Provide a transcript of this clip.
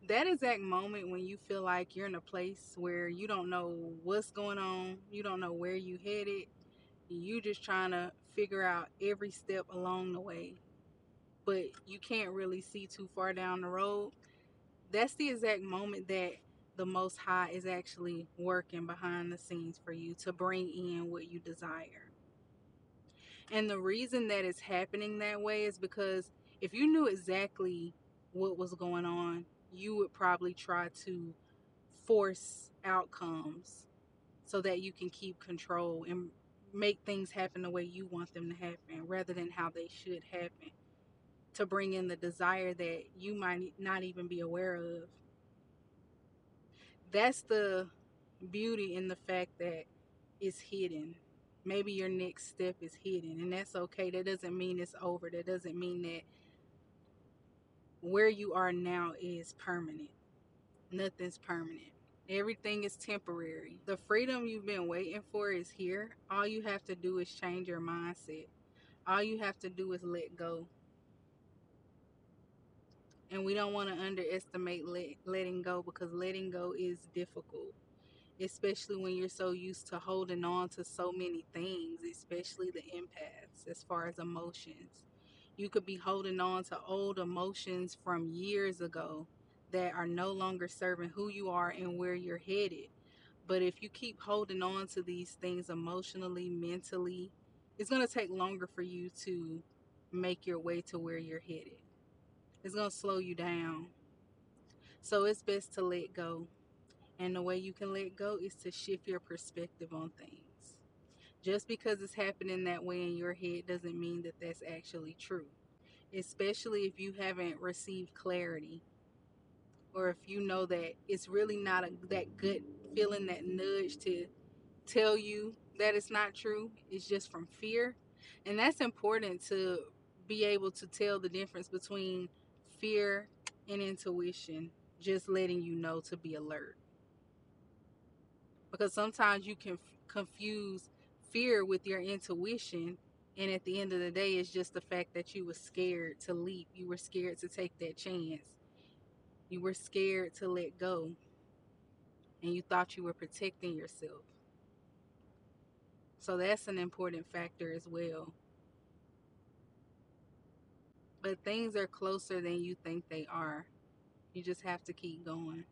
That exact moment when you feel like you're in a place where you don't know what's going on, you don't know where you headed, you just trying to figure out every step along the way, but you can't really see too far down the road. That's the exact moment that the Most High is actually working behind the scenes for you to bring in what you desire. And the reason that it's happening that way is because if you knew exactly what was going on, you would probably try to force outcomes so that you can keep control and make things happen the way you want them to happen rather than how they should happen, to bring in the desire that you might not even be aware of. That's the beauty in the fact that it's hidden. Maybe your next step is hidden, and that's okay. That doesn't mean it's over. That doesn't mean that where you are now is permanent. Nothing's permanent. Everything is temporary. The freedom you've been waiting for is here. All you have to do is change your mindset. All you have to do is let go. And we don't want to underestimate letting go, because letting go is difficult, especially when you're so used to holding on to so many things, especially the empaths, as far as emotions. You could be holding on to old emotions from years ago that are no longer serving who you are and where you're headed. But if you keep holding on to these things emotionally, mentally, it's going to take longer for you to make your way to where you're headed. It's going to slow you down. So it's best to let go. And the way you can let go is to shift your perspective on things. Just because it's happening that way in your head doesn't mean that that's actually true, especially if you haven't received clarity, or if you know that it's really not that good feeling, that nudge to tell you that it's not true. It's just from fear. And that's important, to be able to tell the difference between fear and intuition, just letting you know to be alert. Because sometimes you can confuse fear with your intuition, and at the end of the day it's just the fact that you were scared to leap, you were scared to take that chance, you were scared to let go, and you thought you were protecting yourself. So that's an important factor as well. But things are closer than you think they are. You just have to keep going.